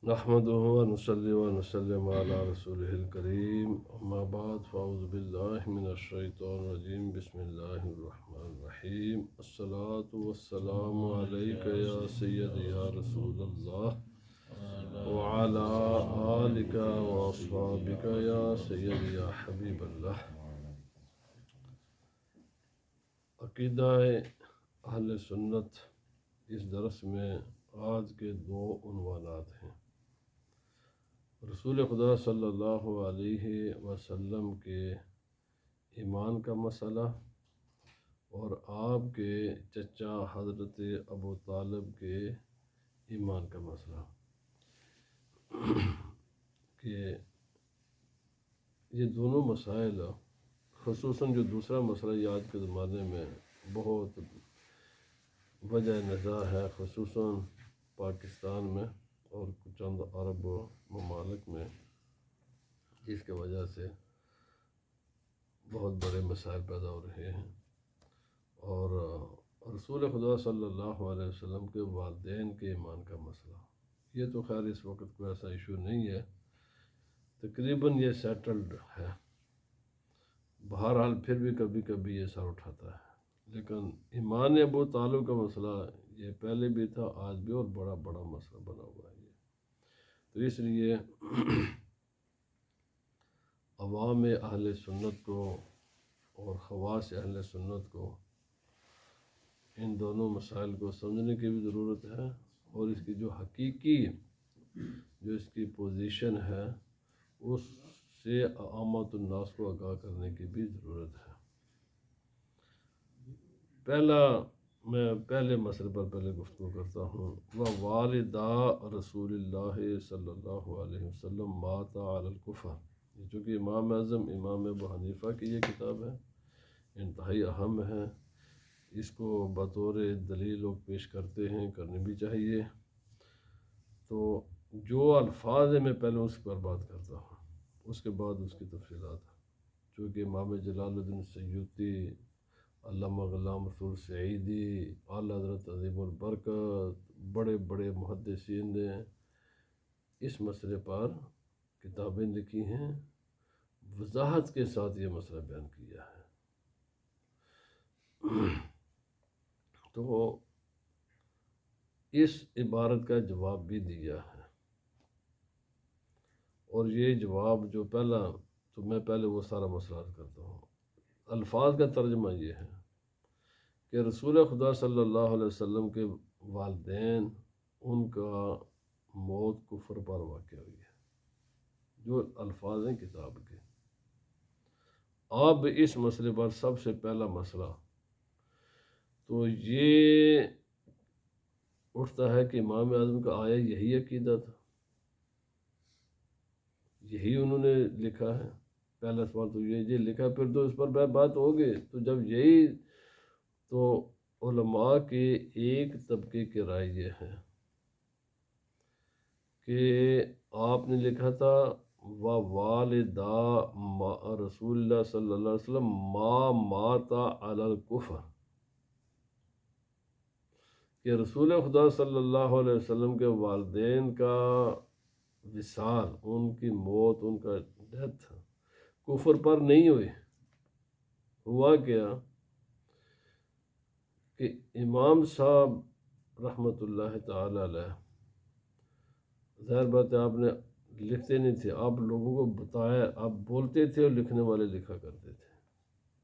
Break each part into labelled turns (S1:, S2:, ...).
S1: نحمدہ و نصلی و نسلم علی رسولہ الکریم اما بعد فاعوذ باللہ من الشیطان الرجیم بسم اللہ الرحمن الرحیم الصلاة والسلام علیک یا سید یا رسول اللہ وعلی آلک و اصحابک یا سید یا حبیب اللہ۔ عقیدہ اہل سنت اس درس میں آج کے دو عنوانات ہیں: رسول خدا صلی اللہ علیہ وسلم کے ایمان کا مسئلہ اور آپ کے چچا حضرت ابو طالب کے ایمان کا مسئلہ، کہ یہ دونوں مسائل، خصوصاً جو دوسرا مسئلہ یہ آج کے زمانے میں بہت وجہ نزاع ہے، خصوصاً پاکستان میں اور چند عرب ممالک میں، جس کی وجہ سے بہت بڑے مسائل پیدا ہو رہے ہیں۔ اور رسول خدا صلی اللہ علیہ وسلم کے والدین کے ایمان کا مسئلہ، یہ تو خیر اس وقت کوئی ایسا ایشو نہیں ہے، تقریباً یہ سیٹلڈ ہے۔ بہرحال پھر بھی کبھی کبھی یہ سر اٹھاتا ہے، لیکن ایمان ابو طالب کا مسئلہ یہ پہلے بھی تھا، آج بھی، اور بڑا بڑا مسئلہ بنا ہوا ہے یہ۔ تو اس لیے عوام اہل سنت کو اور خواص اہل سنت کو ان دونوں مسائل کو سمجھنے کی بھی ضرورت ہے، اور اس کی جو حقیقی جو اس کی پوزیشن ہے اس سے عامت الناس کو آگاہ کرنے کی بھی ضرورت ہے۔ میں پہلے مسئلے پر پہلے گفتگو کرتا ہوں۔ والدہ رسول اللہ صلی اللہ علیہ وسلم مات علی الکفر، یہ چونکہ امام اعظم امام ابو حنیفہ کی یہ کتاب ہے، انتہائی اہم ہے، اس کو بطور دلیل لوگ پیش کرتے ہیں، کرنے بھی چاہیے۔ تو جو الفاظ ہیں میں پہلے اس پر بات کرتا ہوں، اس کے بعد اس کی تفصیلات، چونکہ امام جلال الدین سیوطی، علامہ غلام رسول سعیدی، اعلیٰ حضرت عظیم البرکت، بڑے بڑے محدثین نے اس مسئلے پر کتابیں لکھی ہیں، وضاحت کے ساتھ یہ مسئلہ بیان کیا ہے۔ تو اس عبارت کا جواب بھی دیا ہے، اور یہ جواب جو پہلا، تو میں پہلے وہ سارا مسئلہ عرض کرتا ہوں۔ الفاظ کا ترجمہ یہ ہے کہ رسول خدا صلی اللہ علیہ وسلم کے والدین، ان کا موت کفر پر واقع ہوئی ہے، جو الفاظ ہیں کتاب کے۔ اب اس مسئلے پر سب سے پہلا مسئلہ تو یہ اٹھتا ہے کہ امام اعظم کا آیا یہی عقیدہ تھا، یہی انہوں نے لکھا ہے؟ پہلا سوال تو یہ لکھا، پھر تو اس پر بات ہوگی۔ تو جب یہی، تو علماء کے ایک طبقے کی رائے یہ ہے کہ آپ نے لکھا تھا والدہ رسول اللہ صلی اللہ علیہ وسلم ما مات علی الکفر، کہ رسول خدا صلی اللہ علیہ وسلم کے والدین کا وصال، ان کی موت، ان کا ڈیتھ کفر پر نہیں ہوئی۔ ہوا کیا کہ امام صاحب رحمۃ اللہ تعالی علیہ، ظاہر بات ہے آپ نے لکھتے نہیں تھے، آپ لوگوں کو بتایا، آپ بولتے تھے اور لکھنے والے لکھا کرتے تھے۔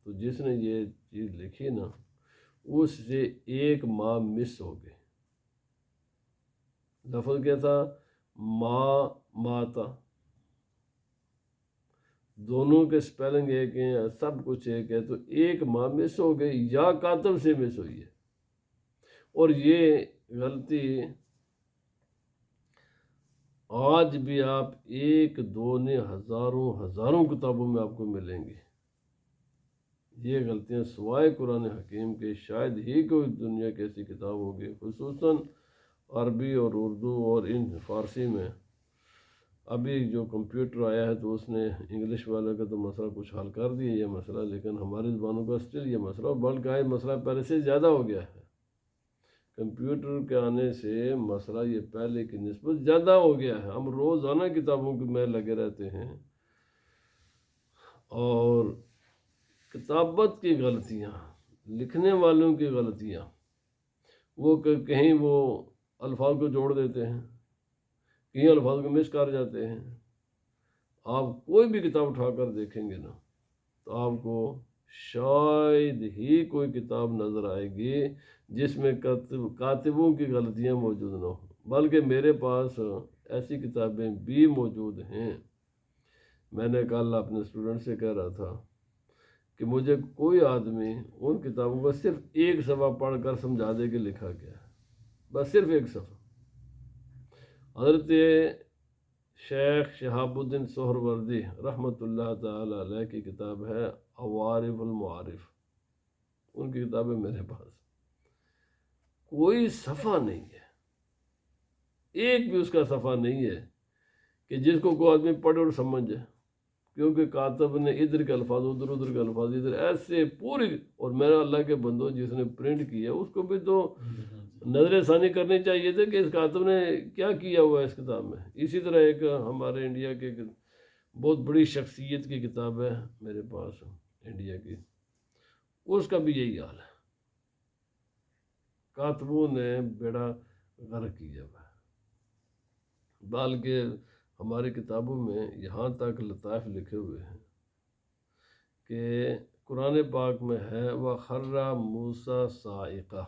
S1: تو جس نے یہ چیز لکھی نا، اس سے ایک ماں مس ہو گئی۔ لفظ کیا تھا؟ ماں ماتا، دونوں کے سپیلنگ ایک ہیں، سب کچھ ایک ہے، تو ایک ماں مس ہو گئی، یا کاتب سے مس ہوئی ہے۔ اور یہ غلطی آج بھی آپ ایک دو نے ہزاروں کتابوں میں آپ کو ملیں گی۔ یہ غلطیاں سوائے قرآن حکیم کے شاید ہی کوئی دنیا کی ایسی کتاب ہوگی، خصوصاً عربی اور اردو اور ان فارسی میں۔ ابھی جو کمپیوٹر آیا ہے تو اس نے انگلش والے کا تو مسئلہ کچھ حل کر دیا یہ مسئلہ، لیکن ہماری زبانوں کا اسٹل یہ مسئلہ، اور بلکہ مسئلہ پہلے سے زیادہ ہو گیا ہے۔ کمپیوٹر کے آنے سے مسئلہ یہ پہلے کی نسبت زیادہ ہو گیا ہے. ہم روزانہ کتابوں میں لگے رہتے ہیں، اور کتابت کی غلطیاں، لکھنے والوں کی غلطیاں، وہ کہیں وہ الفاظ کو جوڑ دیتے ہیں، کہیں الفاظ کو مس کر جاتے ہیں. آپ کوئی بھی کتاب اٹھا کر دیکھیں گے نا تو آپ کو شاید ہی کوئی کتاب نظر آئے گی جس میں کاتبوں کی غلطیاں موجود نہ ہوں، بلکہ میرے پاس ایسی کتابیں بھی موجود ہیں. میں نے کل اپنے اسٹوڈنٹ سے کہہ رہا تھا کہ مجھے کوئی آدمی ان کتابوں کو صرف ایک صفحہ پڑھ کر سمجھا دے کہ لکھا گیا ہے، بس صرف ایک صفحہ. حضرت شیخ شہاب الدین سہروردی رحمۃ اللہ تعالی علیہ کی کتاب ہے عوارف المعارف، ان کی کتاب ہے میرے پاس. کوئی صفحہ نہیں ہے، ایک بھی اس کا صفحہ نہیں ہے کہ جس کو کوئی آدمی پڑھے اور سمجھ جائے، کیونکہ کاتب نے ادھر کے الفاظ ادھر کے الفاظ ادھر، ایسے پوری. اور میرا اللہ کے بندو جس نے پرنٹ کیا اس کو بھی تو نظر ثانی کرنی چاہیے تھے کہ اس کاتب نے کیا کیا ہوا ہے اس کتاب میں. اسی طرح ایک ہمارے انڈیا کے بہت بڑی شخصیت کی کتاب ہے میرے پاس انڈیا کی، اس کا بھی یہی حال ہے، کاتبوں نے بیڑا غرق کیا ہوا ہے. بلکہ ہماری کتابوں میں یہاں تک لطائف لکھے ہوئے ہیں کہ قرآن پاک میں ہے وَخَرَّ مُوسَىٰ صَاعِقَةً.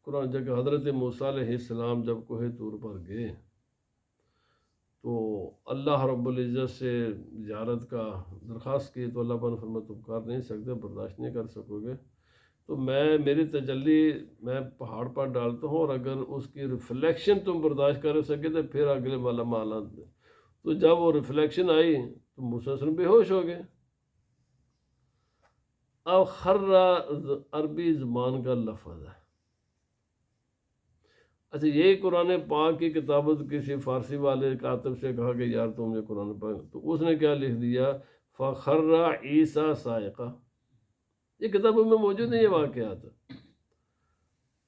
S1: قرآن جب حضرت موسیٰ علیہ السلام جب کوہ طور پر گئے تو اللہ رب العزت سے زیارت کا درخواست کی تو اللہ پاک نے فرمایا تم کر نہیں سکتے، برداشت نہیں کر سکو گے، تو میری تجلی میں پہاڑ پر ڈالتا ہوں، اور اگر اس کی ریفلیکشن تم برداشت کر سکے تو پھر اگلے والا مالات دے. تو جب وہ ریفلیکشن آئی تو موسیٰ علیہ السلام بے ہوش ہو گئے. اب خرّا عربی زبان کا لفظ ہے. اچھا، یہی قرآن پاک کی کتابت کسی فارسی والے کاتب سے کہا کہ یار تم یہ قرآن پاک، تو اس نے کیا لکھ دیا فَخَرَّ عِیسیٰ صَاعِقًا. یہ کتابوں میں موجود نہیں یہ واقعات.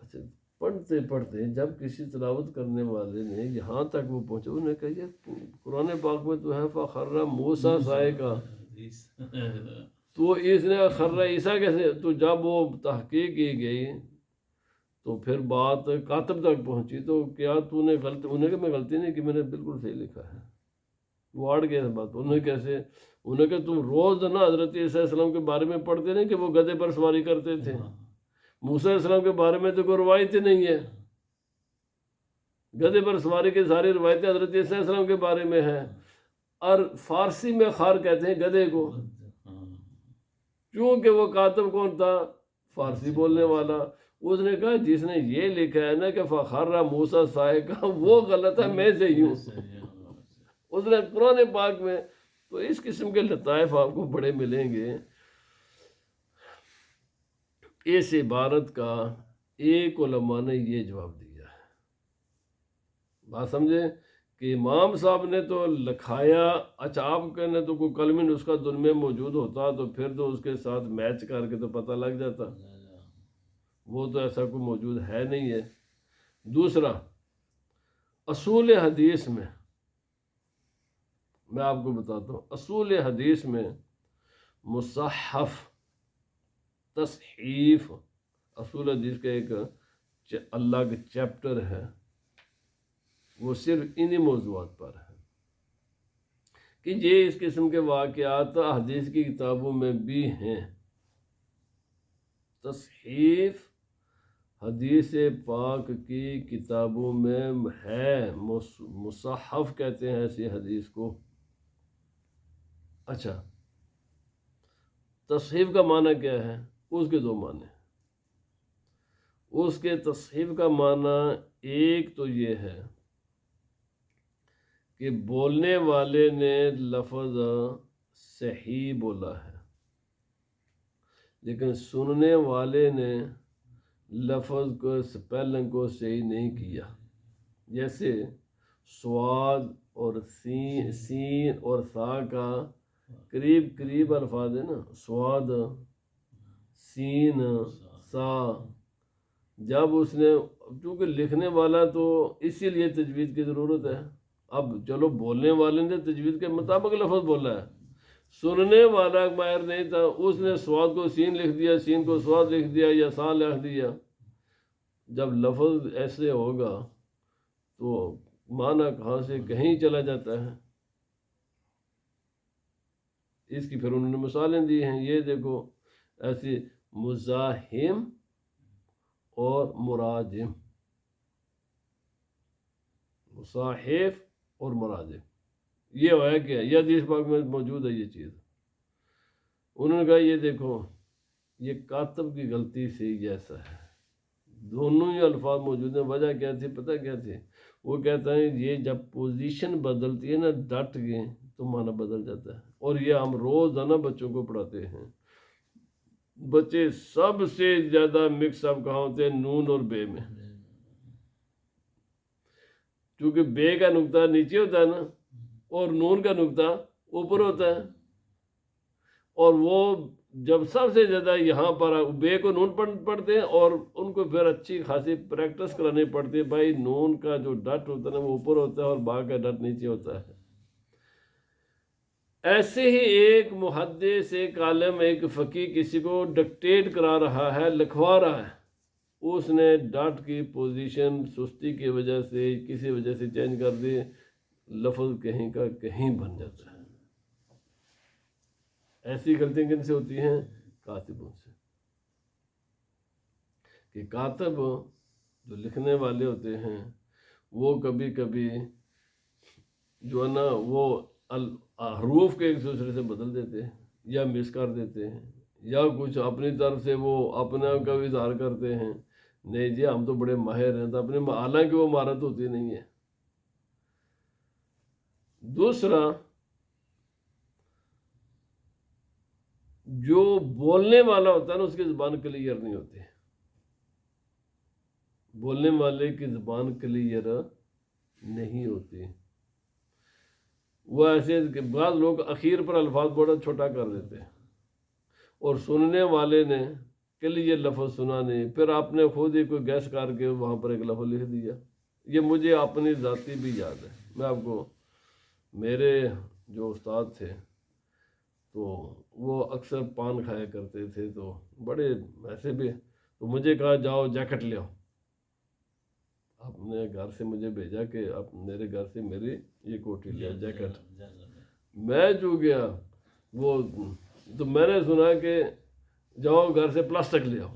S1: اچھا، پڑھتے پڑھتے جب کسی تلاوت کرنے والے نے یہاں تک وہ پہنچے، انہوں نے کہا یہ قرآن پاک میں تو ہے فَخَرَّ مُوسَىٰ صَاعِقًا، تو اس نے خرّ عیسیٰ کیسے؟ تو جب وہ تحقیق کی گئی تو پھر بات کاتب تک پہنچی، تو کیا تو نے غلطی؟ انہوں نے کہا میں غلطی نہیں کہ میں نے بالکل صحیح لکھا ہے. وہ اڑ گئے بات. انہوں نے کیسے؟ انہوں نے کہا تم روز نا حضرت عیسیٰ علیہ السلام کے بارے میں پڑھتے نہیں کہ وہ گدھے پر سواری کرتے تھے. موسیٰ علیہ السلام کے بارے میں تو کوئی روایت ہی نہیں ہے، گدھے پر سواری کی ساری روایتیں حضرت عیسیٰ علیہ السلام کے بارے میں ہیں. اور فارسی میں خار کہتے ہیں گدھے کو، کیونکہ وہ کاتب کون تھا؟ فارسی بولنے والا. اس نے کہا جس نے یہ لکھا ہے نا کہ فَخَرَّ مُوسَىٰ صَاعِقًا وہ غلط ہے، میں صحیح ہوں. اس نے قرآن پاک میں تو اس قسم کے لطائف آپ کو بڑے ملیں گے. اس عبارت کا ایک علماء نے یہ جواب دیا ہے، بات سمجھے، کہ امام صاحب نے تو لکھایا. اچھا، آپ کے نے تو کوئی قلمی نسخہ دن میں موجود ہوتا تو پھر تو اس کے ساتھ میچ کر کے تو پتہ لگ جاتا، وہ تو ایسا کوئی موجود ہے نہیں ہے. دوسرا، اصول حدیث میں آپ کو بتاتا ہوں، اصول حدیث میں مصحف، تصحیف، اصول حدیث کا ایک اللہ کا چیپٹر ہے، وہ صرف انہی موضوعات پر ہے کہ یہ اس قسم کے واقعات حدیث کی کتابوں میں بھی ہیں. تصحیف حدیث پاک کی کتابوں میں ہے، مصحف کہتے ہیں ایسی حدیث کو. اچھا، تصحیف کا معنی کیا ہے؟ اس کے دو معنی. اس کے تصحیف کا معنی ایک تو یہ ہے کہ بولنے والے نے لفظ صحیح بولا ہے لیکن سننے والے نے لفظ کو سپیلنگ کو صحیح نہیں کیا. جیسے سواد اور سین اور سا کا قریب الفاظ ہے نا، سواد، سین، سا. جب اس نے، چونکہ لکھنے والا تو اسی لیے تجوید کی ضرورت ہے، اب چلو بولنے والے نے تجوید کے مطابق لفظ بولا ہے، سننے والا ماہر نہیں تھا، اس نے سواد کو سین لکھ دیا، سین کو سواد لکھ دیا یا سان لکھ دیا. جب لفظ ایسے ہوگا تو معنی کہاں سے کہیں چلا جاتا ہے. اس کی پھر انہوں نے مثالیں دی ہیں، یہ دیکھو ایسی مزاحم اور مراجم، مصاحف اور مراجم، یہ ہوا کیا، یہ حدیث پاک میں موجود ہے یہ چیز. انہوں نے کہا یہ دیکھو یہ کاتب کی غلطی سے ہی ایسا ہے، دونوں ہی الفاظ موجود ہیں. وجہ کیا تھی پتہ کیا تھی؟ وہ کہتا ہے یہ جب پوزیشن بدلتی ہے نا ڈٹ کے تو معنی بدل جاتا ہے. اور یہ ہم روزانہ بچوں کو پڑھاتے ہیں. بچے سب سے زیادہ مکس اپ کہاں ہوتے ہیں؟ نون اور بے میں. کیونکہ بے کا نقطہ نیچے ہوتا ہے نا، اور نون کا نقطہ اوپر ہوتا ہے. اور وہ جب سب سے زیادہ یہاں پر بے کو نون پڑھتے ہیں، اور ان کو پھر اچھی خاصی پریکٹس کرانی پڑتی ہے. بھائی نون کا جو ڈٹ ہوتا ہے نا وہ اوپر ہوتا ہے اور با کا ڈٹ نیچے ہوتا ہے. ایسے ہی ایک محدث، ایک عالم، ایک فقیہ کسی کو ڈکٹیٹ کرا رہا ہے، لکھوا رہا ہے، اس نے ڈاٹ کی پوزیشن سستی کی وجہ سے کسی وجہ سے چینج کر دی، لفظ کہیں کا کہیں بن جاتا ہے. ایسی غلطیاں کن سے ہوتی ہیں؟ کاتبوں سے. کہ کاتب جو لکھنے والے ہوتے ہیں وہ کبھی کبھی جو ہے نا وہ حروف کے ایک دوسرے سے بدل دیتے ہیں یا مس کر دیتے ہیں، یا کچھ اپنی طرف سے وہ اپنے آپ کا بھی اظہار کرتے ہیں، نہیں جی ہم تو بڑے ماہر ہیں، تو اپنے حالانکہ وہ مہارت ہوتی نہیں ہے. دوسرا، جو بولنے والا ہوتا ہے نا اس کی زبان کلیئر نہیں ہوتی. بولنے والے کی زبان کلیئر نہیں ہوتی. وہ ایسے کہ بعض لوگ اخیر پر الفاظ بڑا چھوٹا کر دیتے ہیں، اور سننے والے نے کلیئر لفظ سنا نہیں، پھر آپ نے خود ہی کوئی گیس کر کے وہاں پر ایک لفظ لکھ دیا. یہ مجھے اپنی ذاتی بھی یاد ہے. میں آپ کو، میرے جو استاد تھے تو وہ اکثر پان کھایا کرتے تھے، تو بڑے ایسے بھی، تو مجھے کہا جاؤ جیکٹ لے آؤ. آپ نے گھر سے مجھے بھیجا کہ آپ میرے گھر سے میری یہ کوٹی لیا، جیکٹ. میں جو گیا وہ، تو میں نے سنا کہ جاؤ گھر سے پلاسٹک لے آؤ.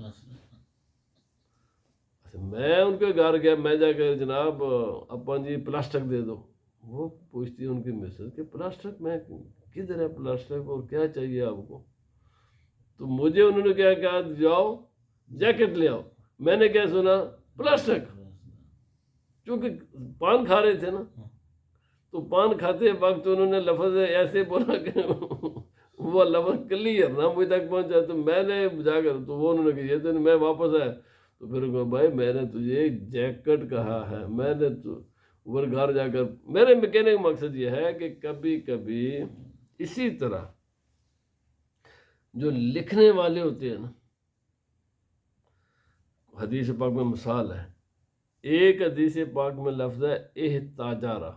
S1: میں ان کے گھر گیا، میں جا کے جناب اپا جی پلاسٹک دے دو. وہ پوچھتی ان کی مسز کہ پلاسٹک، میں کدھر ہے پلاسٹک اور کیا چاہیے آپ کو؟ تو مجھے انہوں نے کیا کہا جاؤ جیکٹ لے آؤ. میں نے کیا سنا؟ پلاسٹک. چونکہ پان کھا رہے تھے نا، تو پان کھاتے وقت انہوں نے لفظ ایسے بولا کہ وہ لفظ کلیئر نہ مجھ تک پہنچا. تو میں نے جا کر، تو وہ انہوں نے کہا یہ تو میں واپس آیا، تو پھر کہا بھائی میں نے تجھے جیکٹ کہا ہے. میں نے تو اوپر گھر جا کر، میرے کہنے کا مقصد یہ ہے کہ کبھی کبھی اسی طرح جو لکھنے والے ہوتے ہیں نا، حدیث پاک میں مثال ہے، ایک حدیث پاک میں لفظ ہے احتاجارہ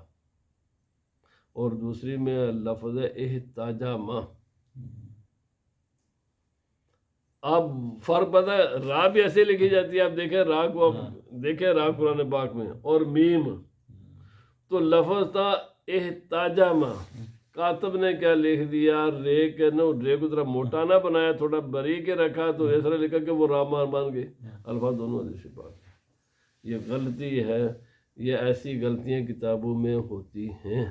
S1: اور دوسری میں لفظ ہے احتاجامہ. اب فرق پتہ ہے، را بھی ایسے لکھی جاتی ہے، آپ دیکھیں را کو، آپ دیکھیں را قرآن پاک میں، اور میم، تو لفظ تھا احتاجامہ. کاتب نے کیا لکھ دیا، رے کے نو، رے کو ذرا موٹا نہ بنایا، تھوڑا بری کے رکھا، تو اس طرح لکھا کہ وہ رامان بن گئے. الفاظ دونوں حدیث پاک. یہ غلطی ہے، یہ ایسی غلطیاں کتابوں میں ہوتی ہیں.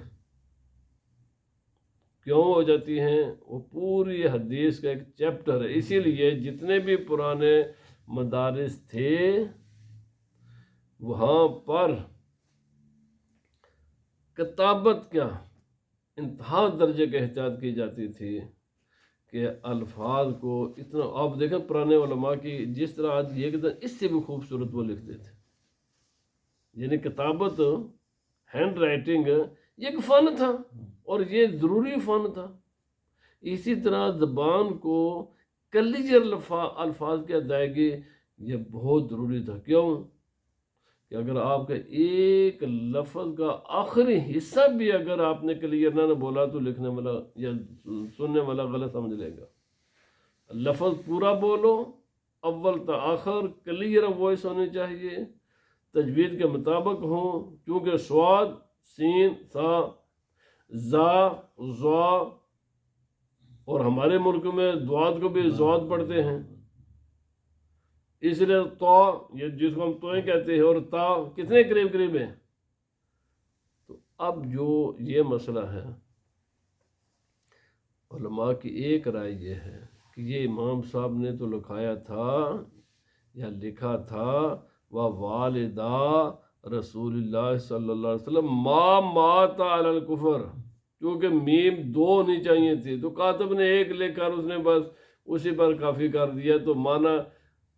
S1: کیوں ہو جاتی ہیں؟ وہ پوری حدیث کا ایک چیپٹر ہے. اسی لیے جتنے بھی پرانے مدارس تھے وہاں پر کتابت کیا انتہا درجے کا احتیاط کی جاتی تھی کہ الفاظ کو اتنا، آپ دیکھیں پرانے علماء کی جس طرح آج یہ کہ اس سے بھی خوبصورت وہ لکھتے تھے. یعنی کتابت، ہینڈ رائٹنگ یہ ایک فن تھا اور یہ ضروری فن تھا. اسی طرح زبان کو کلیجر الفاظ کی ادائیگی یہ بہت ضروری تھا۔ کیوں کہ اگر آپ کا ایک لفظ کا آخری حصہ بھی اگر آپ نے کلیئر نہ بولا تو لکھنے والا یا سننے والا غلط سمجھ لے گا۔ لفظ پورا بولو، اول تا آخر کلیئر وائس ہونی چاہیے، تجوید کے مطابق ہوں، کیونکہ سواد، سین، سا، زا، زوا، اور ہمارے ملک میں دواد کو بھی زواد پڑھتے ہیں، اس لیے تو یہ جس کو ہم توئیں کہتے ہیں اور تا کتنے قریب قریب ہیں۔ تو اب جو یہ مسئلہ ہے، علماء کی ایک رائے یہ ہے کہ یہ امام صاحب نے تو لکھایا تھا یا لکھا تھا والدہ رسول اللہ صلی اللہ علیہ وسلم ما مات علی الکفر، کیونکہ میم دو ہونی چاہیے تھی، تو کاتب نے ایک لکھ کر اس نے بس اسی پر کافی کر دیا، تو مانا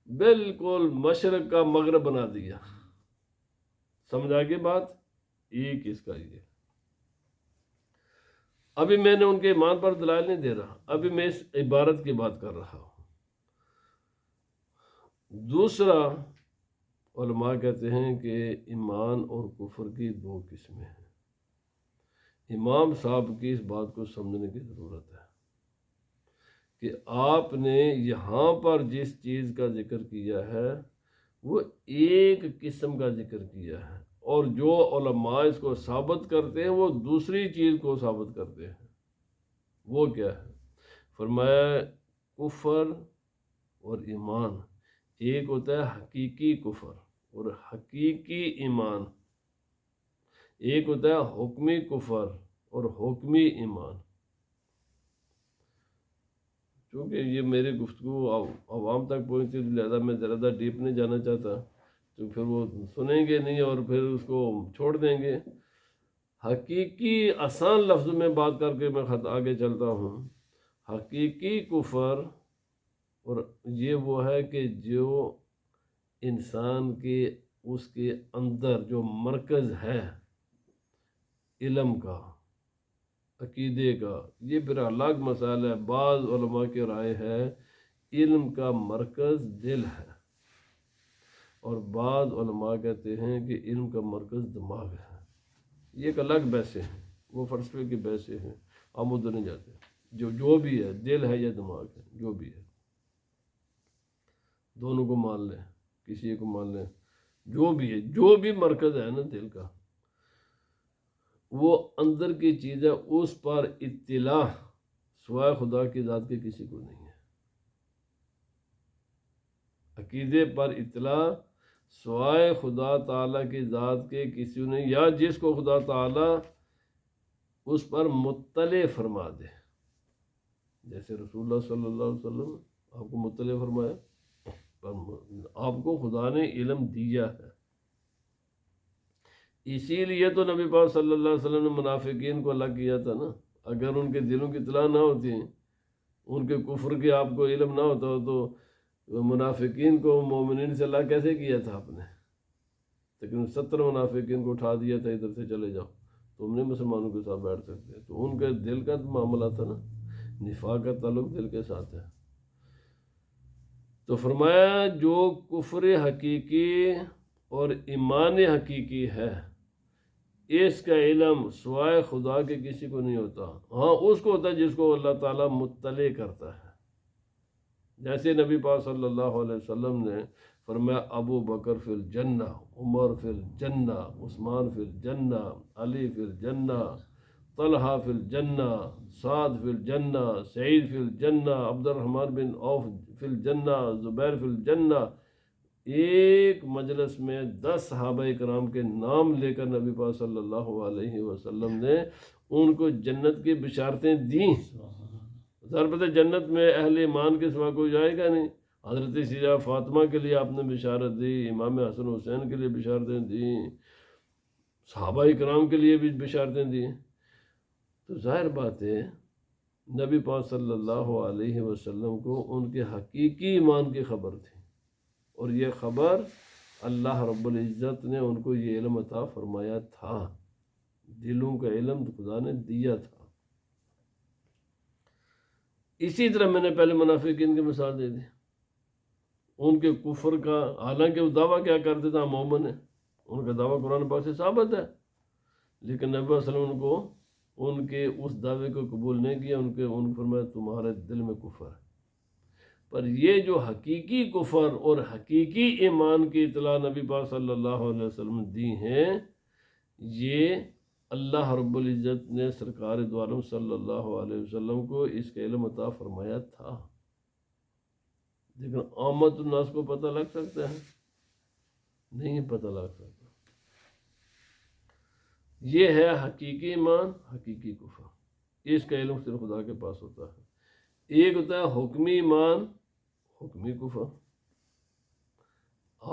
S1: بالکل مشرق کا مغرب بنا دیا۔ سمجھ آ گئی بات؟ ایک اس کا یہ۔ ابھی میں نے ان کے ایمان پر دلائل نہیں دے رہا، ابھی میں اس عبارت کی بات کر رہا ہوں۔ دوسرا، علماء کہتے ہیں کہ ایمان اور کفر کی دو قسمیں ہیں۔ امام صاحب کی اس بات کو سمجھنے کی ضرورت ہے کہ آپ نے یہاں پر جس چیز کا ذکر کیا ہے وہ ایک قسم کا ذکر کیا ہے، اور جو علماء اس کو ثابت کرتے ہیں وہ دوسری چیز کو ثابت کرتے ہیں۔ وہ کیا ہے؟ فرمایا کفر اور ایمان، ایک ہوتا ہے حقیقی کفر اور حقیقی ایمان، ایک ہوتا ہے حکمی کفر اور حکمی ایمان۔ چونکہ یہ میری گفتگو عوام تک پہنچتی ہے، لہذا میں زیادہ ڈیپ نہیں جانا چاہتا، تو پھر وہ سنیں گے نہیں اور پھر اس کو چھوڑ دیں گے۔ حقیقی آسان لفظ میں بات کر کے میں خط آگے چلتا ہوں۔ حقیقی کفر اور یہ وہ ہے کہ جو انسان کے اس کے اندر جو مرکز ہے علم کا، عقیدے کا، یہ پھر الگ مسئلہ ہے۔ بعض علماء کی رائے ہے علم کا مرکز دل ہے، اور بعض علماء کہتے ہیں کہ علم کا مرکز دماغ ہے۔ یہ ایک الگ بحثیں ہیں، وہ فلسفے کی بحثیں ہیں، ہم ادھر نہیں جاتے۔ جو بھی ہے، دل ہے یا دماغ ہے، جو بھی ہے، دونوں کو مان لیں، کسی ایک کو مان لیں، جو بھی ہے، جو بھی مرکز ہے نا دل کا، وہ اندر کی چیز ہے، اس پر اطلاع سوائے خدا کی ذات کے کسی کو نہیں ہے۔ عقیدے پر اطلاع سوائے خدا تعالیٰ کی ذات کے کسی کو نہیں، یا جس کو خدا تعالیٰ اس پر مطلع فرما دے، جیسے رسول اللہ صلی اللہ علیہ وسلم آپ کو مطلع فرمایا، آپ کو خدا نے علم دیا ہے۔ اسی لیے تو نبی پاک صلی اللہ علیہ وسلم نے منافقین کو الگ کیا تھا نا۔ اگر ان کے دلوں کی اطلاع نہ ہوتی، ان کے کفر کی آپ کو علم نہ ہوتا تو منافقین کو مومنین سے الگ کیسے کیا تھا آپ نے؟ لیکن 70 منافقین کو اٹھا دیا تھا، ادھر سے چلے جاؤ، تم نہیں مسلمانوں کے ساتھ بیٹھ سکتے۔ تو ان کے دل کا معاملہ تھا نا، نفاق کا تعلق دل کے ساتھ ہے۔ تو فرمایا جو کفر حقیقی اور ایمان حقیقی ہے، اس کا علم سوائے خدا کے کسی کو نہیں ہوتا۔ ہاں اس کو ہوتا ہے جس کو اللہ تعالیٰ مطلع کرتا ہے، جیسے نبی پاک صلی اللہ علیہ وسلم نے فرمایا ابو بکر فی الجنہ، عمر فی الجنہ، عثمان فی الجنہ، علی فی الجنہ، طلحہ فی الجنہ، سعد فی الجنہ، سعید فی الجنہ، عبد الرحمن بن عوف فی الجنہ، زبیر فی الجنہ۔ ایک مجلس میں 10 صحابہ کرام کے نام لے کر نبی پاک صلی اللہ علیہ وسلم نے ان کو جنت کی بشارتیں دیں۔ ظاہر بات ہے جنت میں اہل ایمان کے سوا کوئی جائے گا نہیں۔ حضرت سیدہ فاطمہ کے لیے آپ نے بشارت دی، امام حسن حسین کے لیے بشارتیں دیں، صحابہ کرام کے لیے بھی بشارتیں دیں۔ تو ظاہر بات ہے نبی پاک صلی اللہ علیہ وسلم کو ان کے حقیقی ایمان کی خبر تھی، اور یہ خبر اللہ رب العزت نے ان کو یہ علم عطا فرمایا تھا، دلوں کا علم خدا نے دیا تھا۔ اسی طرح میں نے پہلے منافقین کی مثال دے دی، ان کے کفر کا، حالانکہ وہ دعویٰ کیا کرتے تھے ہم مومن ہیں، ان کا دعویٰ قرآن پاک سے ثابت ہے، لیکن نبی صلی اللہ علیہ وسلم کو ان کے اس دعوے کو قبول نہیں کیا، ان کو فرمایا تمہارے دل میں کفر ہے۔ پر یہ جو حقیقی کفر اور حقیقی ایمان کی اطلاع نبی پاک صلی اللہ علیہ وسلم نے دی ہیں، یہ اللہ رب العزت نے سرکار دو عالم صلی اللہ علیہ وسلم کو اس کا علم عطا فرمایا تھا، لیکن عامت الناس کو پتہ لگ سکتا ہے؟ نہیں پتہ لگ سکتا۔ یہ ہے حقیقی ایمان، حقیقی کفر، اس کا علم صرف خدا کے پاس ہوتا ہے۔ ایک ہوتا ہے حکمی ایمان، حکمی کفر۔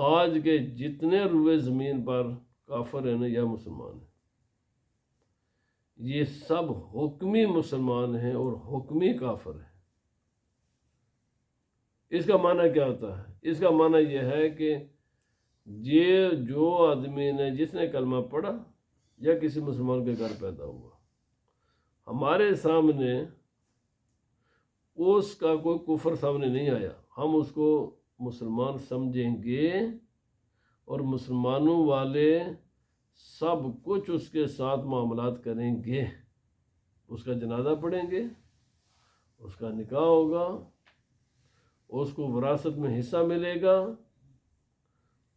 S1: آج کے جتنے روئے زمین پر کافر ہیں نا یا مسلمان ہیں، یہ سب حکمی مسلمان ہیں اور حکمی کافر ہیں۔ اس کا معنی کیا ہوتا ہے؟ اس کا معنی یہ ہے کہ یہ جو آدمی نے، جس نے کلمہ پڑھا یا کسی مسلمان کے گھر پیدا ہوا، ہمارے سامنے اس کا کوئی کفر سامنے نہیں آیا، ہم اس کو مسلمان سمجھیں گے اور مسلمانوں والے سب کچھ اس کے ساتھ معاملات کریں گے، اس کا جنازہ پڑھیں گے، اس کا نکاح ہوگا، اس کو وراثت میں حصہ ملے گا۔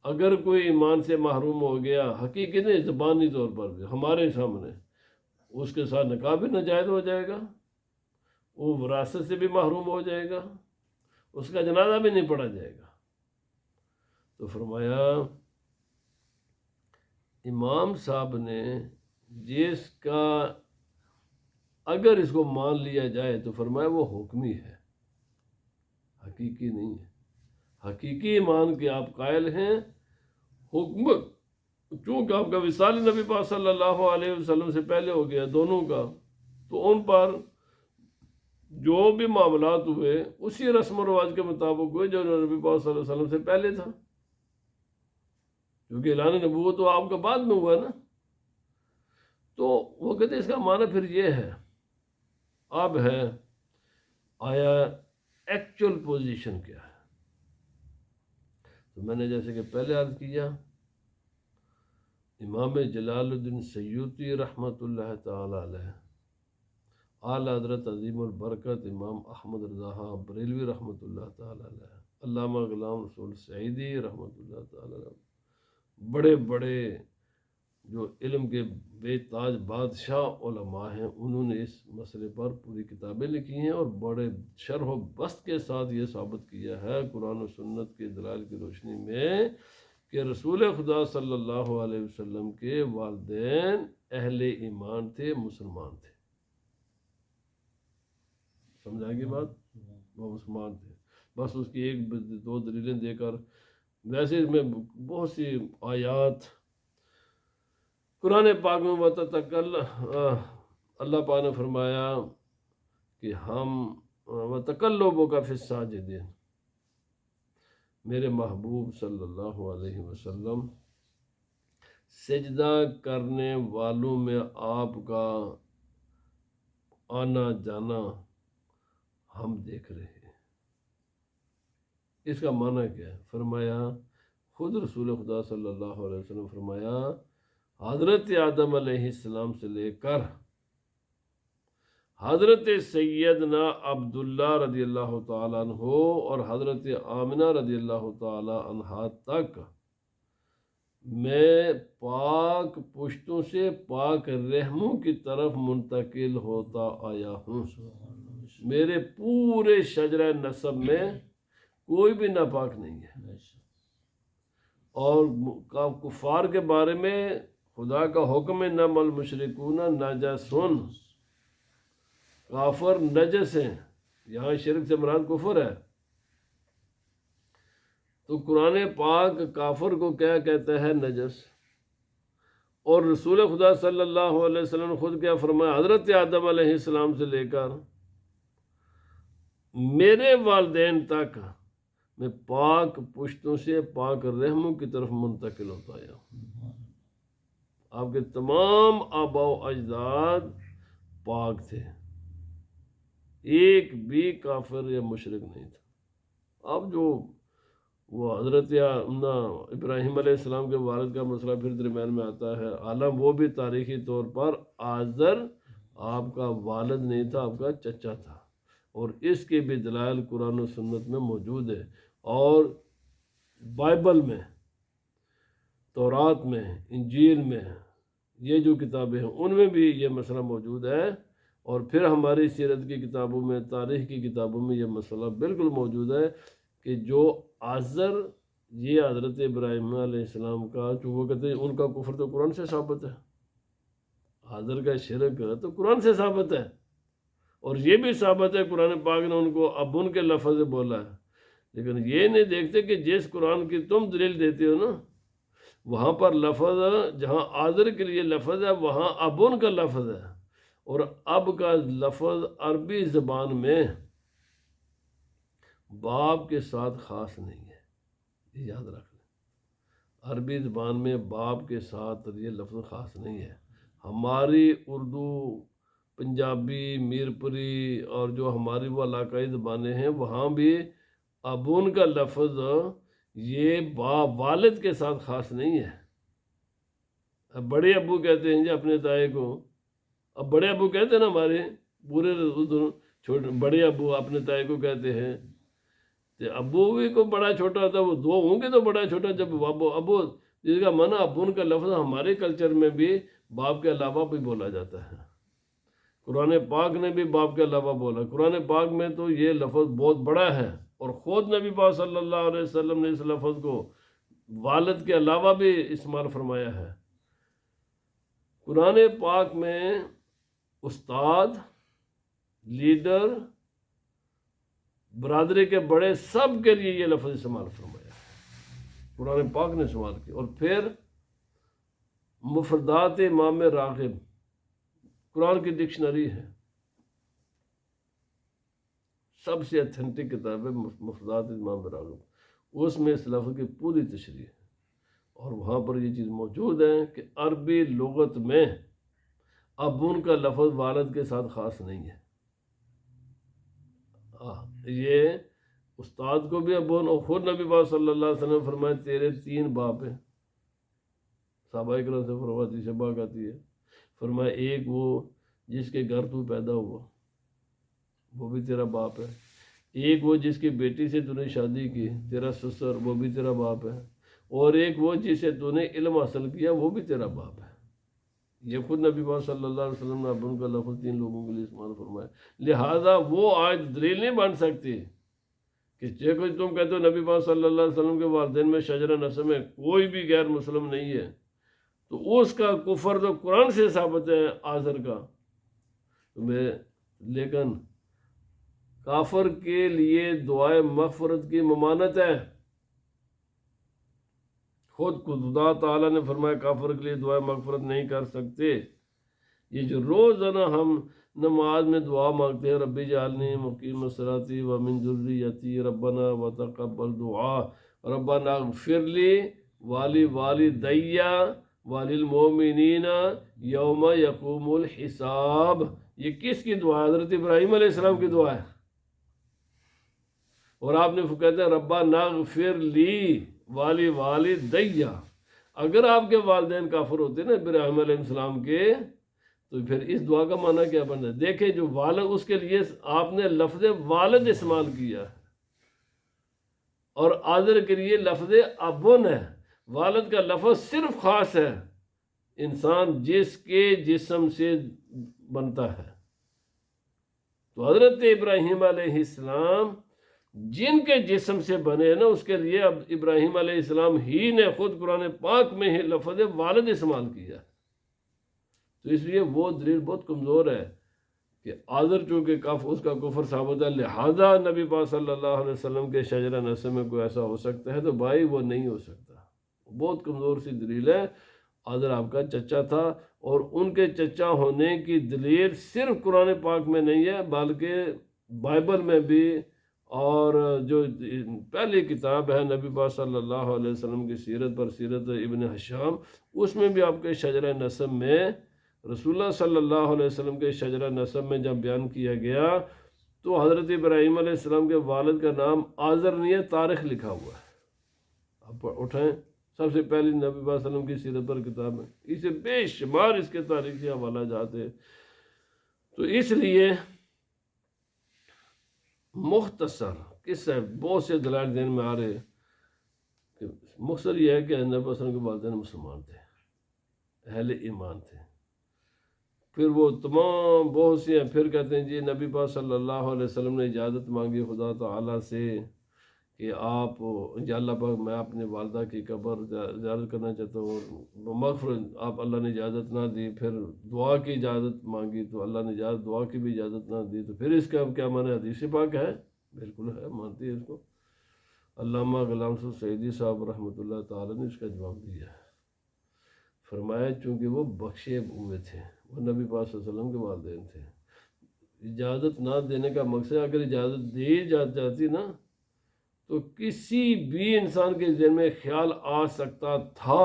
S1: اگر کوئی ایمان سے محروم ہو گیا، حقیقی نہیں زبانی طور پر بھی ہمارے سامنے، اس کے ساتھ نکاح بھی ناجائز ہو جائے گا، وہ وراثت سے بھی محروم ہو جائے گا، اس کا جنازہ بھی نہیں پڑھا جائے گا۔ تو فرمایا امام صاحب نے جس کا اگر اس کو مان لیا جائے تو فرمایا وہ حکمی ہے، حقیقی نہیں ہے۔ حقیقی ایمان کے آپ قائل ہیں، حکم چونکہ آپ کا وصال نبی پاک صلی اللہ علیہ وسلم سے پہلے ہو گیا دونوں کا، تو ان پر جو بھی معاملات ہوئے اسی رسم و رواج کے مطابق ہوئے جو نبی پاک صلی اللہ علیہ وسلم سے پہلے تھا، کیونکہ اعلان نبوت تو آپ کا بعد میں ہوا نا۔ تو وہ کہتے ہیں اس کا معنی پھر یہ ہے، اب ہے آیا ایکچول پوزیشن کیا ہے؟ تو میں نے جیسے کہ پہلے عرض کیا، امام جلال الدین سیوطی رحمۃ اللہ تعالی علیہ، اعلیٰ حضرت عظیم البرکت امام احمد رضا بریلوی رحمۃ اللہ تعالی علیہ، علامہ غلام رسول سعیدی رحمۃ اللہ تعالی علیہ، بڑے بڑے جو علم کے بے تاج بادشاہ علماء ہیں، انہوں نے اس مسئلے پر پوری کتابیں لکھی ہیں اور بڑے شرح و بسط کے ساتھ یہ ثابت کیا ہے قرآن و سنت کے دلائل کی روشنی میں کہ رسول خدا صلی اللہ علیہ وسلم کے والدین اہل ایمان تھے، مسلمان تھے۔ سمجھائیں گی بات؟ وہ مسلمان تھے، بس اس کی ایک دو دلیلیں دے کر، ویسے اس میں بہت سی آیات قرآن پاک میں اللہ پاک نے فرمایا کہ ہم وَتَقَلُّبُكَ فِي السَّاجِدِينَ، میرے محبوب صلی اللہ علیہ وسلم سجدہ کرنے والوں میں آپ کا آنا جانا ہم دیکھ رہے ہیں۔ اس کا معنی کیا ہے؟ فرمایا خود رسول خدا صلی اللہ علیہ وسلم فرمایا حضرت آدم علیہ السلام سے لے کر حضرت سیدنا عبداللہ رضی اللہ تعالیٰ عنہ اور حضرت آمنہ رضی اللہ تعالیٰ عنہ تک میں پاک پشتوں سے پاک رحموں کی طرف منتقل ہوتا آیا ہوں۔ میرے پورے شجرہ نسب میں کوئی بھی ناپاک نہیں ہے، اور کفار کے بارے میں خدا کا حکم ہے انما المشرکون نجسون، کافر نجس ہیں، یہاں شرک سے مراد کفر ہے۔ تو قرآن پاک کافر کو کیا کہتا ہے؟ نجس۔ اور رسول خدا صلی اللہ علیہ وسلم نے خود کیا فرمایا؟ حضرت آدم علیہ السلام سے لے کر میرے والدین تک میں پاک پشتوں سے پاک رحموں کی طرف منتقل ہوتا آیا ہوں۔ آپ کے تمام آباء و اجداد پاک تھے، ایک بھی کافر یا مشرک نہیں تھا۔ اب جو وہ حضرت ابراہیم علیہ السلام کے والد کا مسئلہ پھر درمیان میں آتا ہے، عالم وہ بھی تاریخی طور پر آزر آپ کا والد نہیں تھا، آپ کا چچا تھا، اور اس کے بھی دلائل قرآن و سنت میں موجود ہے، اور بائبل میں، تورات میں، انجیل میں، یہ جو کتابیں ہیں ان میں بھی یہ مسئلہ موجود ہے، اور پھر ہماری سیرت کی کتابوں میں، تاریخ کی کتابوں میں یہ مسئلہ بالکل موجود ہے کہ جو آزر، یہ حضرت ابراہیم علیہ السلام کا جو وہ کہتے ہیں ان کا کفر تو قرآن سے ثابت ہے، آزر کا شرک تو قرآن سے ثابت ہے، اور یہ بھی ثابت ہے قرآن پاک نے ان کو ابن کے لفظ بولا ہے، لیکن یہ نہیں دیکھتے کہ جس قرآن کی تم دلیل دیتے ہو نا، وہاں پر لفظ جہاں آزر کے لیے لفظ ہے وہاں ابن کا لفظ ہے، اور اب کا لفظ عربی زبان میں باپ کے ساتھ خاص نہیں ہے، یہ یاد رکھ لیں، عربی زبان میں باپ کے ساتھ یہ لفظ خاص نہیں ہے۔ ہماری اردو، پنجابی، میرپوری اور جو ہماری وہ علاقائی زبانیں ہیں وہاں بھی ابون کا لفظ یہ والد کے ساتھ خاص نہیں ہے۔ اب بڑے ابو کہتے ہیں جی اپنے تائے کو، اب بڑے ابو کہتے ہیں نا ہمارے پورے چھوٹے بڑے ابو اپنے تائے کو کہتے ہیں، تو ابو بھی کو بڑا چھوٹا ہوتا ہے، وہ دو ہوں گے تو بڑا چھوٹا، جب ابو جس کا منع ابون کا لفظ ہمارے کلچر میں بھی باپ کے علاوہ بھی بولا جاتا ہے، قرآن پاک نے بھی باپ کے علاوہ بولا، قرآن پاک میں تو یہ لفظ بہت بڑا ہے، اور خود نبی پاک صلی اللہ علیہ وسلم نے اس لفظ کو والد کے علاوہ بھی استعمال فرمایا ہے۔ قرآن پاک میں استاد، لیڈر، برادری کے بڑے سب کے لیے یہ لفظ استعمال فرمایا ہے، قرآن پاک نے استعمال کیا۔ اور پھر مفردات امام راغب قرآن کی ڈکشنری ہے، سب سے اتھینٹک کتاب ہے مفردات امام راغب، اس میں اس لفظ کی پوری تشریح ہے، اور وہاں پر یہ چیز موجود ہے کہ عربی لغت میں ابون کا لفظ والد کے ساتھ خاص نہیں ہے، یہ استاد کو بھی ابون، اور خود نبی پاک صلی اللہ علیہ وسلم فرمائے تیرے 3 باپ ہیں، صحابہ کرام سے فرماتی شبہ کہتی ہے، فرمایا ایک وہ جس کے گھر تو پیدا ہوا وہ بھی تیرا باپ ہے، ایک وہ جس کی بیٹی سے تو نے شادی کی تیرا سسر وہ بھی تیرا باپ ہے، اور ایک وہ جسے تو نے علم حاصل کیا وہ بھی تیرا باپ ہے۔ یہ خود نبی پاک صلی اللہ علیہ وسلم نے ابن کا لفظ 3 لوگوں کے لیے استعمال فرمایا، لہٰذا وہ آج دلیل نہیں بن سکتی کہ جو کچھ تم کہتے ہو نبی پاک صلی اللہ علیہ وسلم کے والدین میں شجرہ نسب میں کوئی بھی غیر مسلم نہیں ہے، تو اس کا کفر تو قرآن سے ثابت ہے آزر کا، لیکن کافر کے لیے دعائے مغفرت کی ممانت ہے، خود خدا تعالیٰ نے فرمایا کافر کے لیے دعائے مغفرت نہیں کر سکتے۔ یہ جو روزانہ ہم نماز میں دعا مانگتے ہیں، ربی جعلنی مقیم الصلاۃ ومن ذریتی ربنا وتقبل دعا ربنا اغفر لی ولوالدی وللمؤمنین یوم یقوم الحساب، یہ کس کی دعا ہے؟ حضرت ابراہیم علیہ السلام کی دعا ہے، اور آپ نے کہتے ہیں ربنا اغفر لی ولوالدی، اگر آپ کے والدین کافر ہوتے نا ابراہیم علیہ السلام کے، تو پھر اس دعا کا معنی کیا بنتا ہے؟ دیکھیں جو والد، اس کے لیے آپ نے لفظ والد استعمال کیا ہے، اور آزر کے لیے لفظ ابن ہے، والد کا لفظ صرف خاص ہے انسان جس کے جسم سے بنتا ہے، تو حضرت ابراہیم علیہ السلام جن کے جسم سے بنے نا، اس کے لیے اب ابراہیم علیہ السلام ہی نے خود قرآن پاک میں ہی لفظ والد استعمال کیا، تو اس لیے وہ دلیل بہت کمزور ہے کہ آزر چونکہ اس کا کفر ثابت ہے، لہذا نبی پاک صلی اللہ علیہ وسلم کے شجرہ نسب میں کوئی ایسا ہو سکتا ہے، تو بھائی وہ نہیں ہو سکتا، بہت کمزور سی دلیل ہے۔ آزر آپ کا چچا تھا، اور ان کے چچا ہونے کی دلیل صرف قرآن پاک میں نہیں ہے بلکہ بائبل میں بھی، اور جو پہلی کتاب ہے نبی پاک صلی اللہ علیہ وسلم کی سیرت پر، سیرت ابن ہشام، اس میں بھی آپ کے شجرہ نسب میں رسول اللہ صلی اللہ علیہ وسلم کے شجرہ نسب میں جب بیان کیا گیا تو حضرت ابراہیم علیہ السلام کے والد کا نام آزر نہیں ہے، طارق لکھا ہوا ہے، آپ اٹھائیں، سب سے پہلی نبی صلی اللہ علیہ وسلم کی سیرت پر کتاب ہے، اسے بے شمار اس کے تاریخی حوالہ جات ہے۔ تو اس لیے مختصر قصہ، بہت سے دلائل ذہن میں آ رہے کہ مختصر یہ ہے کہ نبی صلی اللہ علیہ وسلم کے والدین مسلمان تھے، اہل ایمان تھے۔ پھر وہ تمام بہت سی ہیں، پھر کہتے ہیں جی نبی پاک صلی اللہ علیہ وسلم نے اجازت مانگی خدا تعالیٰ سے کہ آپ یا اللہ پاک میں اپنے والدہ کی قبر زیارت کرنا چاہتا ہوں، مغفر آپ اللہ نے اجازت نہ دی، پھر دعا کی اجازت مانگی تو اللہ نے دعا کی بھی اجازت نہ دی، تو پھر اس کا کیا معنی؟ حدیث پاک ہے، بالکل ہے، مانتی ہے اس کو۔ علامہ غلام صاحب سعیدی صاحب رحمۃ اللہ تعالیٰ نے اس کا جواب دیا ہے، فرمایا چونکہ وہ بخشے ہوئے تھے، وہ نبی پاک صلی اللہ علیہ وسلم کے والدین تھے، اجازت نہ دینے کا مقصد اگر اجازت دی جاتی نا تو کسی بھی انسان کے ذہن میں خیال آ سکتا تھا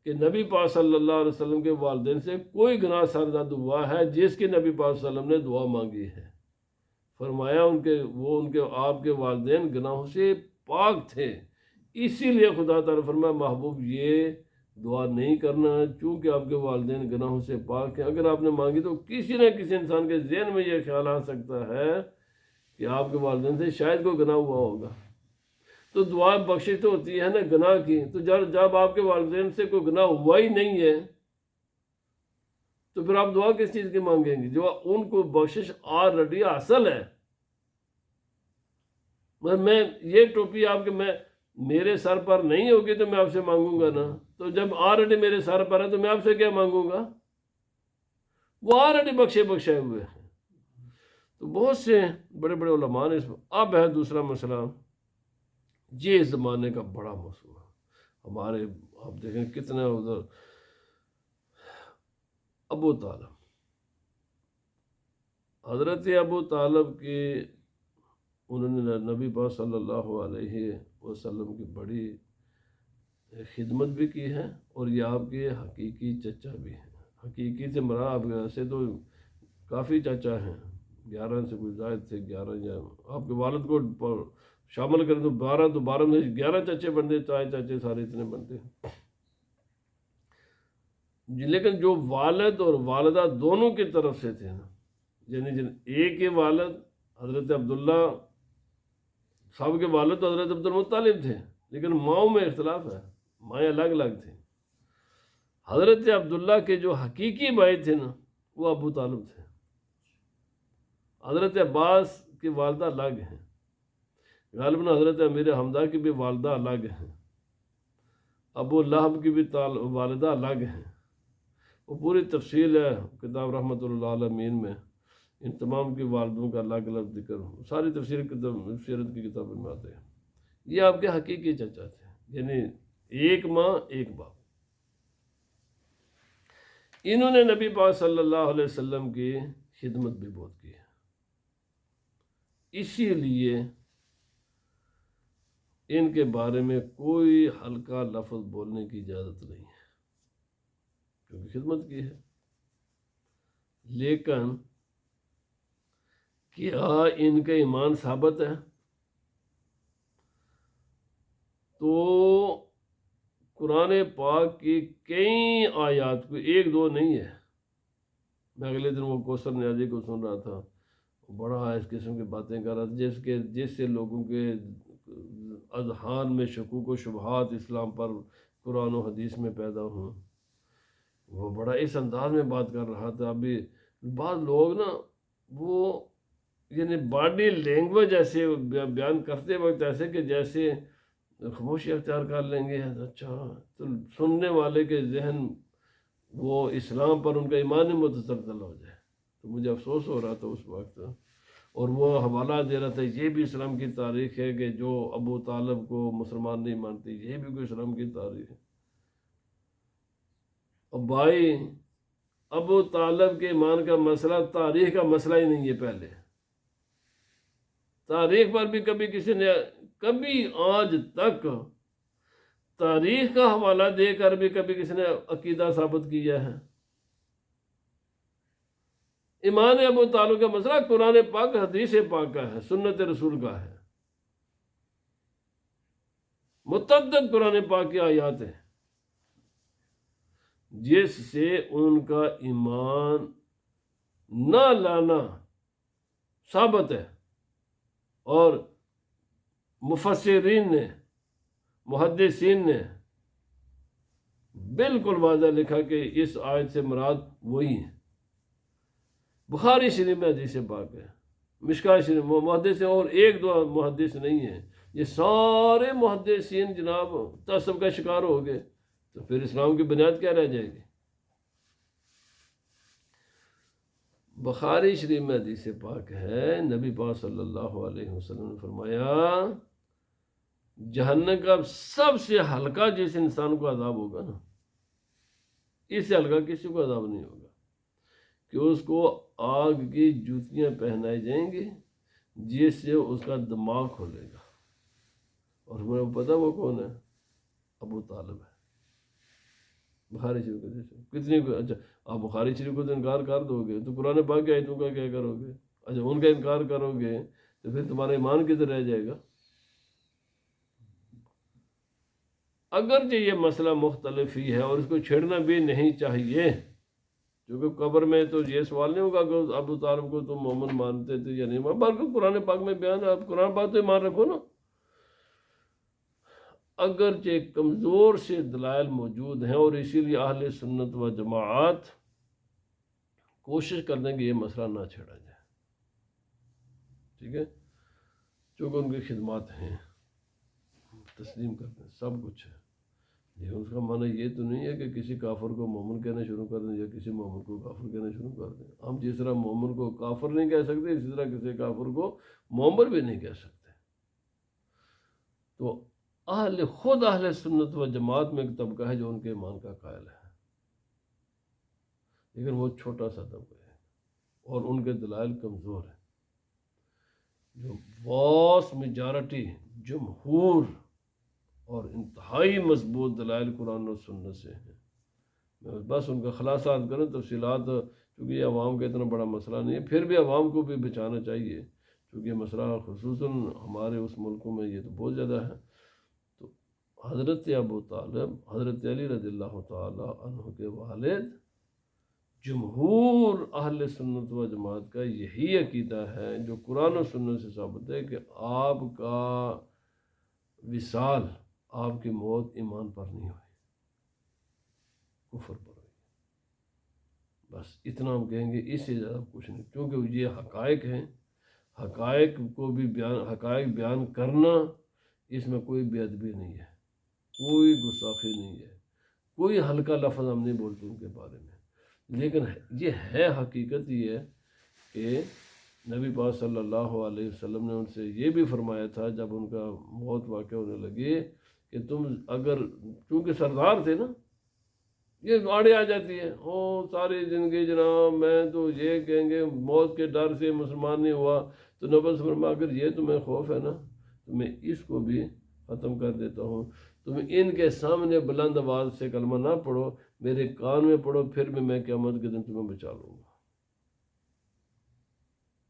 S1: کہ نبی پاک صلی اللہ علیہ وسلم کے والدین سے کوئی گناہ سرزد ہوا ہے جس کی نبی پاک صلی اللہ علیہ وسلم نے دعا مانگی ہے۔ فرمایا ان کے آپ کے والدین گناہوں سے پاک تھے، اسی لیے خدا تعالیٰ فرمایا محبوب یہ دعا نہیں کرنا چونکہ آپ کے والدین گناہوں سے پاک ہیں۔ اگر آپ نے مانگی تو کسی نہ کسی انسان کے ذہن میں یہ خیال آ سکتا ہے کہ آپ کے والدین سے شاید کوئی گناہ ہوا ہوگا، تو دعا بخشش تو ہوتی ہے نا گناہ کی، تو جب آپ کے والدین سے کوئی گناہ ہوا ہی نہیں ہے تو پھر آپ دعا کس چیز کی مانگیں گے؟ جو ان کو بخشش آلریڈی حاصل ہے۔ میں یہ ٹوپی آپ کے میرے سر پر نہیں ہوگی تو میں آپ سے مانگوں گا نا، تو جب آلریڈی میرے سر پر ہے تو میں آپ سے کیا مانگوں گا؟ وہ آلریڈی بخشے ہوئے ہیں۔ تو بہت سے بڑے بڑے علماء نے اب ہے دوسرا مسئلہ، یہ زمانے کا بڑا مسئلہ ہمارے، آپ دیکھیں کتنا ادھر ابو طالب، حضرت ابو طالب کی انہوں نے نبی پاک صلی اللہ علیہ وسلم کی بڑی خدمت بھی کی ہے، اور یہ آپ کے حقیقی چچا بھی ہیں۔ حقیقی سے مراد آپ ایسے تو کافی چچا ہیں، 11 سے کوئی زائد تھے، 11 یا آپ کے والد کو شامل کریں تو 12 میں 11 چچے بنتے، چاچے سارے اتنے بنتے ہیں جی۔ لیکن جو والد اور والدہ دونوں کی طرف سے تھے نا، یعنی ایک ہی والد حضرت عبداللہ صاحب کے والد تو حضرت عبد المطلب تھے، لیکن ماؤں میں اختلاف ہے، مائیں الگ الگ تھیں۔ حضرت عبداللہ کے جو حقیقی بھائی تھے نا وہ ابو طالب تھے۔ حضرت عباس کی والدہ الگ ہیں، غالباً حضرت امیر حمزہ کی بھی والدہ الگ ہیں، ابو لہب کی بھی والدہ الگ ہیں۔ وہ پوری تفصیل ہے کتاب رحمۃ اللہ عالمین میں، ان تمام کی والدوں کا الگ الگ ذکر، ساری تفسیر سیرت کی کتابوں میں آتے ہیں۔ یہ آپ کے حقیقی چچا تھے، یعنی ایک ماں ایک باپ۔ انہوں نے نبی پاک صلی اللہ علیہ وسلم کی خدمت بھی بہت کی ہے، اسی لیے ان کے بارے میں کوئی ہلکا لفظ بولنے کی اجازت نہیں ہے، کیونکہ خدمت کی ہے۔ لیکن کیا ان کا ایمان ثابت ہے؟ تو قرآن پاک کی کئی آیات، کو ایک دو نہیں ہے۔ میں اگلے دن وہ کوثر نیازی کو سن رہا تھا، بڑا اس قسم کی باتیں کر رہا تھا جس سے لوگوں کے اذہان میں شکوک و شبہات اسلام پر قرآن و حدیث میں پیدا ہوں۔ وہ بڑا اس انداز میں بات کر رہا تھا۔ ابھی بعض لوگ نا وہ یعنی باڈی لینگویج ایسے بیان کرتے وقت ایسے کہ جیسے خاموشی اختیار کر لیں گے، اچھا، تو سننے والے کے ذہن وہ اسلام پر ان کا ایمان متزلزل ہو جائے۔ تو مجھے افسوس ہو رہا تھا اس وقت، اور وہ حوالہ دے رہا تھا یہ بھی اسلام کی تاریخ ہے کہ جو ابو طالب کو مسلمان نہیں مانتی، یہ بھی کوئی اسلام کی تاریخ ہے۔ اور بھائی ابو طالب کے ایمان کا مسئلہ تاریخ کا مسئلہ ہی نہیں ہے۔ پہلے تاریخ پر بھی کبھی کسی نے کبھی آج تک تاریخ کا حوالہ دے کر بھی کبھی کسی نے عقیدہ ثابت کیا ہے؟ ایمان ابو طالب کا مسئلہ قرآن پاک حدیث پاک کا ہے، سنت رسول کا ہے۔ متعدد قرآن پاک کی آیات ہیں جس سے ان کا ایمان نہ لانا ثابت ہے، اور مفسرین نے، محدثین نے بالکل واضح لکھا کہ اس آیت سے مراد وہی ہے۔ بخاری شریف میں حدیث پاک ہے، مشکوہ شریف محدث اور ایک دو محدث نہیں ہیں، یہ سارے محدثین جناب تعصب کا شکار ہو گئے، تو پھر اسلام کی بنیاد کیا رہ جائے گی؟ بخاری شریف میں حدیث پاک ہے، نبی پاک صلی اللہ علیہ وسلم نے فرمایا جہنم کا سب سے ہلکا جس انسان کو عذاب ہوگا نا، اس سے ہلکا کسی کو عذاب نہیں ہوگا، کہ اس کو آگ کی جوتیاں پہنائی جائیں گی جس سے اس کا دماغ کھولے گا، اور مجھے پتا وہ کون ہے؟ ابو طالب ہے۔ بخاری شریف کو کتنی اچھا آپ بخاری شریف کو تو انکار کر دو گے تو قرآن پاک کی آیتوں کا کیا کرو گے؟ اچھا ان کا انکار کرو گے تو پھر تمہارا ایمان کدھر رہ جائے گا؟ اگرچہ یہ مسئلہ مختلف ہی ہے اور اس کو چھیڑنا بھی نہیں چاہیے، کیونکہ قبر میں تو یہ سوال نہیں ہوگا کہ ابو طالب کو تم مومن مانتے تھے یا نہیں، بلکہ قرآن پاک میں بیان ہے، آپ قرآن پاک تو ایمان رکھو نا۔ اگرچہ کمزور سے دلائل موجود ہیں، اور اسی لیے اہل سنت و جماعت کوشش کر دیں کہ یہ مسئلہ نہ چھیڑا جائے، ٹھیک ہے، چونکہ ان کی خدمات ہیں، تسلیم کرتے ہیں، سب کچھ ہے، لیکن اس کا معنی یہ تو نہیں ہے کہ کسی کافر کو مومن کہنا شروع کر دیں یا کسی مومن کو کافر کہنا شروع کر دیں۔ ہم جس طرح مومن کو کافر نہیں کہہ سکتے، اسی طرح کسی کافر کو مومن بھی نہیں کہہ سکتے۔ تو خود اہل سنت و جماعت میں ایک طبقہ ہے جو ان کے ایمان کا قائل ہے، لیکن وہ چھوٹا سا طبقہ ہے اور ان کے دلائل کمزور ہیں۔ جو واس میجارٹی، جمہور اور انتہائی مضبوط دلائل قرآن و سنت سے ہیں۔ میں بس ان کا خلاصات کریں، تفصیلات چونکہ یہ عوام کا اتنا بڑا مسئلہ نہیں ہے، پھر بھی عوام کو بھی بچانا چاہیے، چونکہ یہ مسئلہ خصوصاً ہمارے اس ملکوں میں یہ تو بہت زیادہ ہے۔ تو حضرت ابو طالب حضرت علی رضی اللہ تعالی عنہ کے والد، جمہور اہل سنت و جماعت کا یہی عقیدہ ہے جو قرآن و سنت سے ثابت ہے کہ آپ کا وصال، آپ کی موت ایمان پر نہیں ہوئی، کفر پر ہوئی۔ بس اتنا ہم کہیں گے، اس سے زیادہ کچھ نہیں، کیونکہ یہ حقائق ہیں، حقائق کو بھی حقائق بیان کرنا، اس میں کوئی بے ادبی نہیں ہے، کوئی گستاخی نہیں ہے، کوئی ہلکا لفظ ہم نہیں بولتے ان کے بارے میں، لیکن یہ ہے حقیقت یہ ہے کہ نبی پاک صلی اللہ علیہ وسلم نے ان سے یہ بھی فرمایا تھا جب ان کا موت واقع ہونے لگی کہ تم اگر، چونکہ سردار تھے نا، یہ آڑے آ جاتی ہے، ساری زندگی جناب میں تو یہ کہیں گے موت کے ڈر سے مسلمان نہیں ہوا، تو نبی فرمایا اگر یہ تمہیں خوف ہے نا تو میں اس کو بھی ختم کر دیتا ہوں، تم ان کے سامنے بلند آواز سے کلمہ نہ پڑھو، میرے کان میں پڑھو، پھر بھی میں قیامت کے دن تمہیں بچا لوں گا،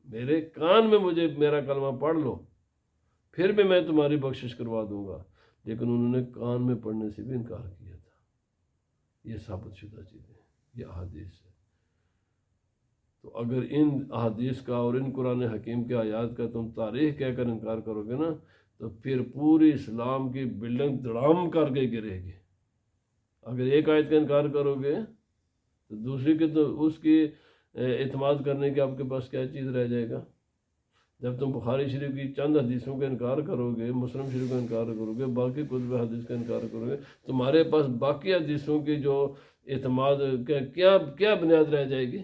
S1: میرے کان میں مجھے میرا کلمہ پڑھ لو، پھر بھی میں تمہاری بخشش کروا دوں گا۔ لیکن انہوں نے کان میں پڑھنے سے بھی انکار کیا تھا۔ یہ ثابت شدہ چیزیں ہیں، یہ احادیث ہے۔ تو اگر ان احادیث کا اور ان قرآن حکیم کے آیات کا تم تاریخ کہہ کر انکار کرو گے نا تو پھر پوری اسلام کی بلڈنگ دڑام کر کے گرے گی۔ اگر ایک آیت کا انکار کرو گے تو دوسری کی تو اس کی اعتماد کرنے کے آپ کے پاس کیا چیز رہ جائے گا؟ جب تم بخاری شریف کی چند حدیثوں کا انکار کرو گے، مسلم شریف کا انکار کرو گے، باقی کتب حدیث کا انکار کرو گے، تمہارے پاس باقی حدیثوں کی جو اعتماد کیا بنیاد رہ جائے گی؟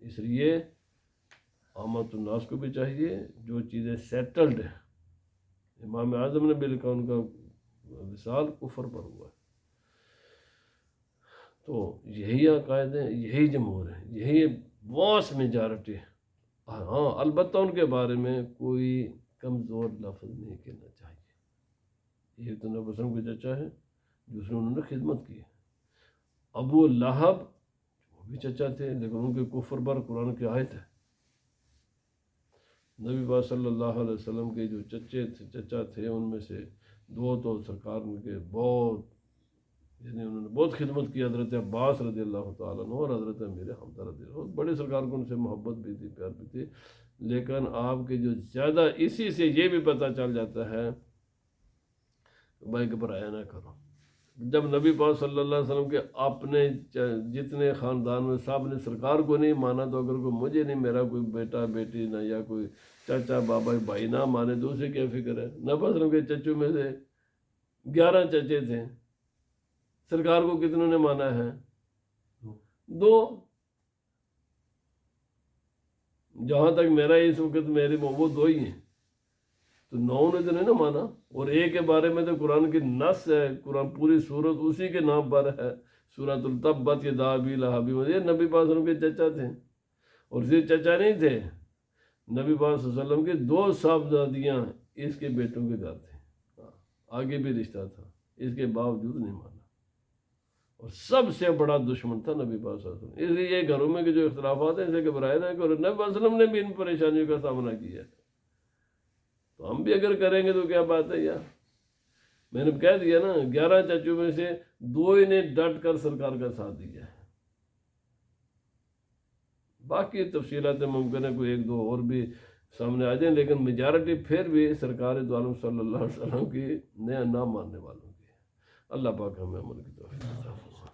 S1: اس لیے عامت الناس کو بھی چاہیے، جو چیزیں سیٹلڈ ہیں، امام اعظم نے بھی لکھا ان کا وصال کفر پر ہوا ہے، تو یہی عقائد ہیں، یہی جمہور ہیں، یہی واس میجارٹی ہے۔ ہاں البتہ ان کے بارے میں کوئی کمزور لفظ نہیں کہنا چاہیے۔ یہ تو نبی وسلم کے چچا ہے، دوسرے انہوں نے خدمت کی ہے۔ ابو لہب وہ بھی چچا تھے، لیکن ان کے کفر پر قرآن کی آیت ہے۔ نبی پاک صلی اللہ علیہ وسلم کے جو چچا تھے ان میں سے دو تو سرکار کے بہت یعنی انہوں نے بہت خدمت کی، حضرت عباس رضی اللہ تعالیٰ عنہ اور حضرت امیر حمزہ رضی اللہ عنہ، بڑے سرکار کو ان سے محبت بھی تھی، پیار بھی تھی، لیکن آپ کے جو زیادہ اسی سے یہ بھی پتہ چل جاتا ہے کہ بھائی گھبرایا نہ کرو۔ جب نبی پاک صلی اللہ علیہ وسلم کے اپنے جتنے خاندان میں سب نے سرکار کو نہیں مانا، تو اگر کوئی مجھے نہیں، میرا کوئی بیٹا بیٹی نہ یا کوئی چاچا بابا بھائی نہ مانے تو اسے کیا فکر ہے؟ نبی پاک صلی اللہ علیہ وسلم کے چچوں میں سے 11 چچے تھے، سرکار کو کتنوں نے مانا ہے؟ 2۔ جہاں تک میرا اس وقت میرے وہ 2 ہی ہیں، تو 9 نے تو نہیں نا مانا۔ اور ایک کے بارے میں تو قرآن کی نص ہے، قرآن پوری سورت اسی کے نام پر ہے، سورۃ التبت یدا ابی لہب، یہ نبی پاک صلی اللہ علیہ وسلم کے چچا تھے۔ اور صرف چچا نہیں تھے، نبی پاک صلی اللہ علیہ وسلم کی 2 صاحبزادیاں اس کے بیٹوں کے گھر تھے، آگے بھی رشتہ تھا، اس کے باوجود نہیں مانا، اور سب سے بڑا دشمن تھا نبی پاک صلی اللہ علیہ وسلم۔ اس لیے یہ گھروں میں کے جو اختلافات ہیں، اسے گھبرائے نہ کرو، نبی پاک صلی اللہ علیہ وسلم نے بھی ان پریشانیوں کا سامنا کیا ہے، تو ہم بھی اگر کریں گے تو کیا بات ہے یار۔ میں نے کہہ دیا نا، 11 چچوں میں سے 2 ہی نے ڈٹ کر سرکار کا ساتھ دیا ہے، باقی تفصیلات ممکن ہے کوئی 1-2 اور بھی سامنے آ جائیں، لیکن میجارٹی پھر بھی سرکار دو عالم صلی اللہ علیہ وسلم کی نہ ماننے والوں کی ہے۔ اللہ پاک ہمیں عمل کی توفیق عطا فرمائے۔